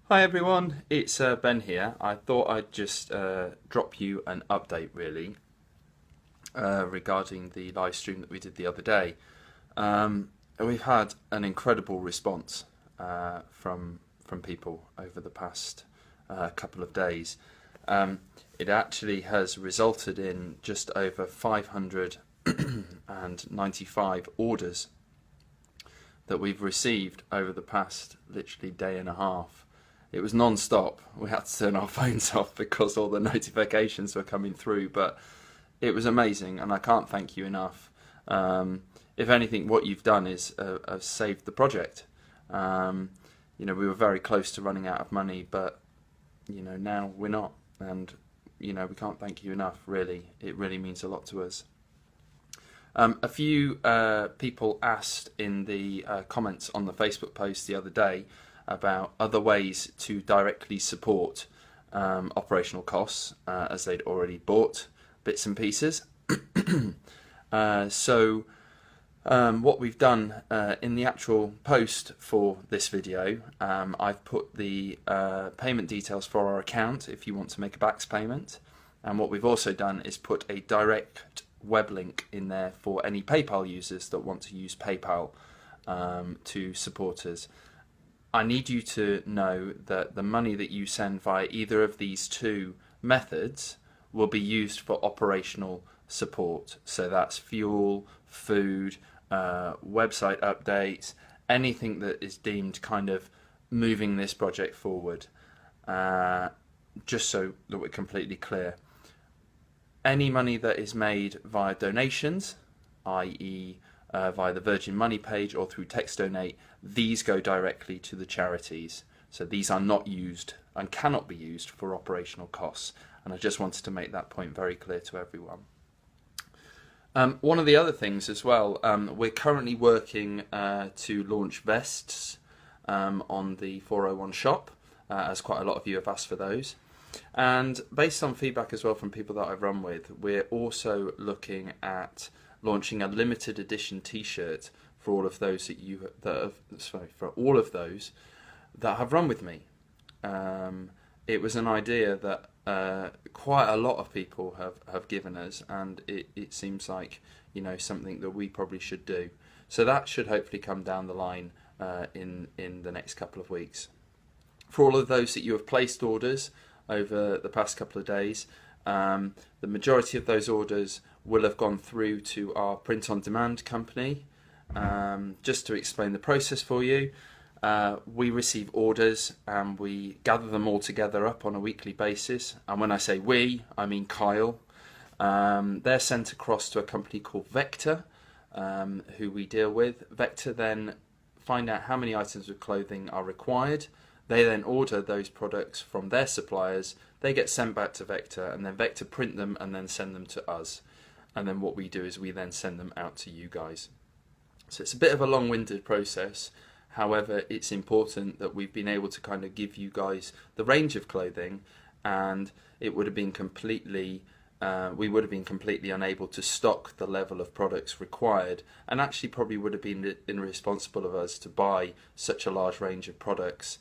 Hi everyone, it's Ben here. I thought I'd just drop you an update really regarding the live stream that we did the other day. We've had an incredible response from people over the past couple of days. It actually has resulted in just over 595 orders that we've received over the past literally day and a half. It was non-stop. We had to turn our phones off because all the notifications were coming through, but it was amazing and I can't thank you enough. If anything, what you've done is saved the project. We were very close to running out of money, but now we're not, and we can't thank you enough, really. It really means a lot to us. A few people asked in the comments on the Facebook post the other day about other ways to directly support operational costs as they'd already bought bits and pieces. What we've done in the actual post for this video, I've put the payment details for our account if you want to make a BACS payment, and what we've also done is put a direct web link in there for any PayPal users that want to use PayPal to support us. I need you to know that the money that you send via either of these two methods will be used for operational support. So that's fuel, food, website updates, anything that is deemed kind of moving this project forward, just so that we're completely clear. Any money that is made via donations, i.e. Via the Virgin Money page or through Text Donate, these go directly to the charities. So these are not used and cannot be used for operational costs. And I just wanted to make that point very clear to everyone. One of the other things as well, we're currently working to launch vests on the 401 shop, as quite a lot of you have asked for those. And based on feedback as well from people that I've run with, we're also looking at launching a limited edition T-shirt for all of those for all of those that have run with me. It was an idea that quite a lot of people have given us, and it seems like something that we probably should do. So that should hopefully come down the line in the next couple of weeks. For all of those that you have placed orders over the past couple of days, the majority of those orders will have gone through to our print-on-demand company. Just to explain the process for you, we receive orders and we gather them all together up on a weekly basis. And when I say we, I mean Kyle. They're sent across to a company called Vector, who we deal with. Vector then find out how many items of clothing are required. They then order those products from their suppliers. They get sent back to Vector, and then Vector print them and then send them to us. And then what we do is we then send them out to you guys. So it's a bit of a long-winded process. However, it's important that we've been able to kind of give you guys the range of clothing, and it would have been we would have been completely unable to stock the level of products required, and actually probably would have been irresponsible of us to buy such a large range of products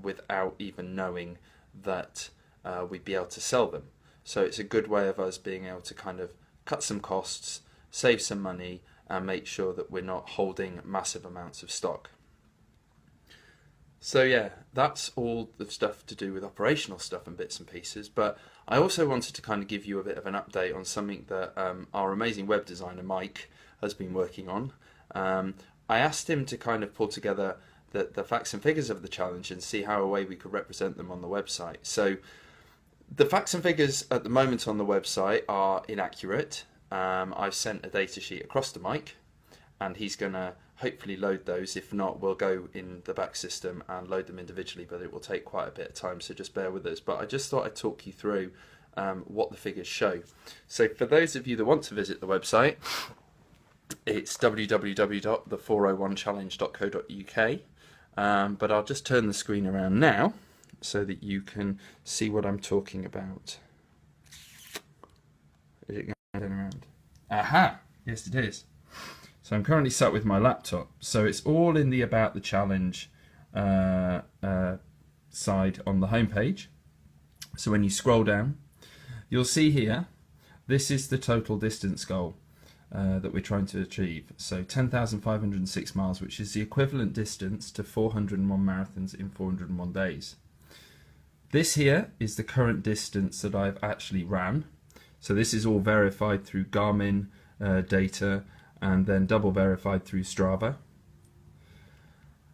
without even knowing that we'd be able to sell them. So it's a good way of us being able to kind of cut some costs, save some money, and make sure that we're not holding massive amounts of stock. So yeah, that's all the stuff to do with operational stuff and bits and pieces, but I also wanted to kind of give you a bit of an update on something that our amazing web designer Mike has been working on. I asked him to kind of pull together the facts and figures of the challenge and see how a way we could represent them on the website. So the facts and figures at the moment on the website are inaccurate. I've sent a data sheet across to Mike, and he's going to hopefully load those. If not, we'll go in the back system and load them individually, but it will take quite a bit of time, so just bear with us. But I just thought I'd talk you through what the figures show. So for those of you that want to visit the website, it's www.the401challenge.co.uk, but I'll just turn the screen around now so that you can see what I'm talking about. Is it going to turn around? Aha! Yes, it is. So I'm currently sat with my laptop. So it's all in the About the Challenge side on the home page. So when you scroll down, you'll see here, this is the total distance goal that we're trying to achieve. So 10,506 miles, which is the equivalent distance to 401 marathons in 401 days. This here is the current distance that I've actually ran. So this is all verified through Garmin data and then double verified through Strava.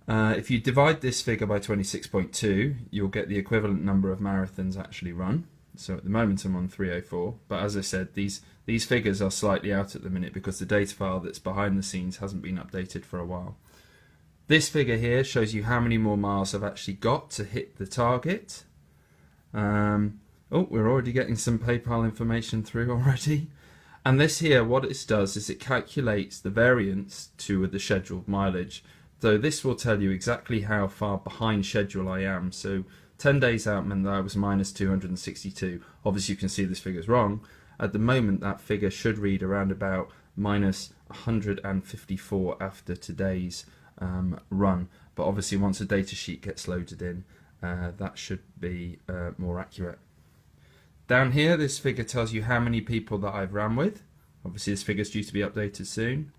If you divide this figure by 26.2, you'll get the equivalent number of marathons actually run. So at the moment I'm on 304, but as I said, these figures are slightly out at the minute because the data file that's behind the scenes hasn't been updated for a while. This figure here shows you how many more miles I've actually got to hit the target. Oh, we're already getting some PayPal information through already. And this here, what it does is it calculates the variance to the scheduled mileage. So this will tell you exactly how far behind schedule I am. So 10 days out meant that I was minus 262. Obviously you can see this figure's wrong. At the moment that figure should read around about minus 154 after today's run. But obviously once a data sheet gets loaded in, that should be more accurate. Down here this figure tells you how many people that I've ran with. Obviously this figure's due to be updated soon.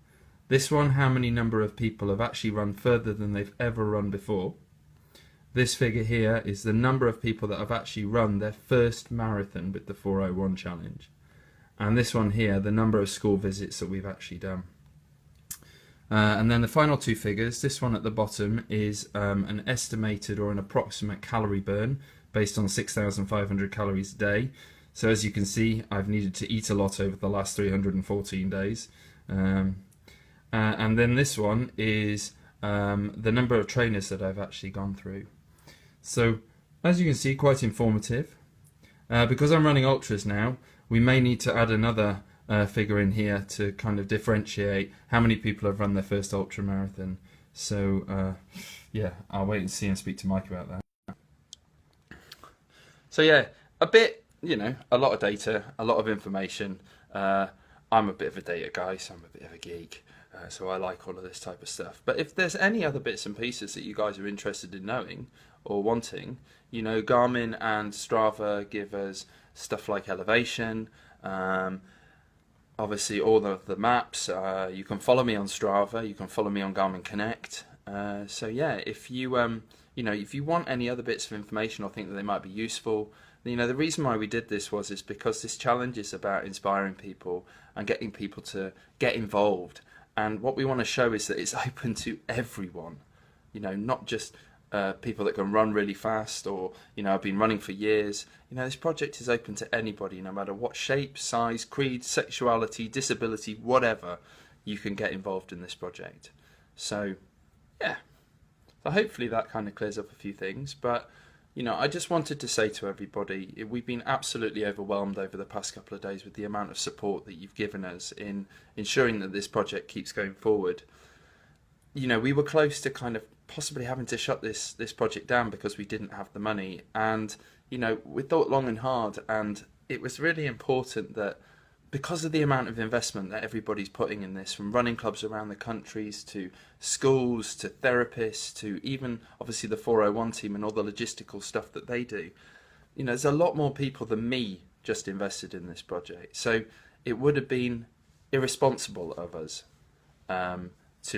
This one, how many number of people have actually run further than they've ever run before. This figure here is the number of people that have actually run their first marathon with the 401 challenge. And this one here, the number of school visits that we've actually done. And then the final two figures, this one at the bottom is an estimated or an approximate calorie burn based on 6,500 calories a day. So as you can see, I've needed to eat a lot over the last 314 days. And then this one is the number of trainers that I've actually gone through. So as you can see, quite informative. Because I'm running ultras now, we may need to add another figure in here to kind of differentiate how many people have run their first ultra marathon. So yeah, I'll wait and see and speak to Mike about that. So yeah, a bit, you know, a lot of data, a lot of information. I'm a bit of a data guy, so I'm a bit of a geek. So I like all of this type of stuff. But if there's any other bits and pieces that you guys are interested in knowing or wanting, you know, Garmin and Strava give us stuff like elevation, obviously all of the maps. You can follow me on Strava, you can follow me on Garmin Connect. So yeah, if you you know, if you want any other bits of information or think that they might be useful, you know, the reason why we did this is because this challenge is about inspiring people and getting people to get involved. And what we want to show is that it's open to everyone, you know, not just people that can run really fast or, you know, have been running for years. You know, this project is open to anybody, no matter what shape, size, creed, sexuality, disability, whatever, you can get involved in this project. So, yeah. So hopefully that kind of clears up a few things. But, you know, I just wanted to say to everybody, we've been absolutely overwhelmed over the past couple of days with the amount of support that you've given us in ensuring that this project keeps going forward. You know, we were close to kind of possibly having to shut this project down because we didn't have the money. And, you know, we thought long and hard, and it was really important that because of the amount of investment that everybody's putting in this, from running clubs around the countries to schools to therapists to even obviously the 401 team and all the logistical stuff that they do, you know, there's a lot more people than me just invested in this project. So it would have been irresponsible of us to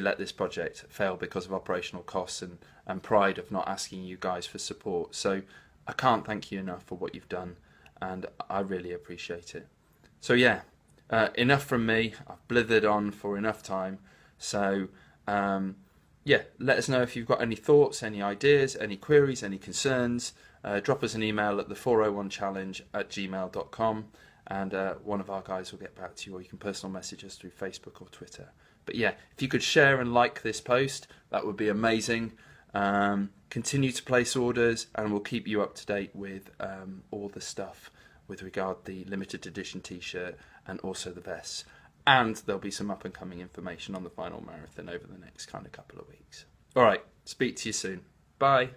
let this project fail because of operational costs and pride of not asking you guys for support. So I can't thank you enough for what you've done, and I really appreciate it. So yeah, enough from me. I've blithered on for enough time. So yeah, let us know if you've got any thoughts, any ideas, any queries, any concerns. Drop us an email at the401challenge@gmail.com, and one of our guys will get back to you, or you can personal message us through Facebook or Twitter. But yeah, if you could share and like this post, that would be amazing. Continue to place orders, and we'll keep you up to date with all the stuff with regard the limited edition t-shirt and also the vests. And there'll be some up and coming information on the final marathon over the next kind of couple of weeks. All right, speak to you soon. Bye.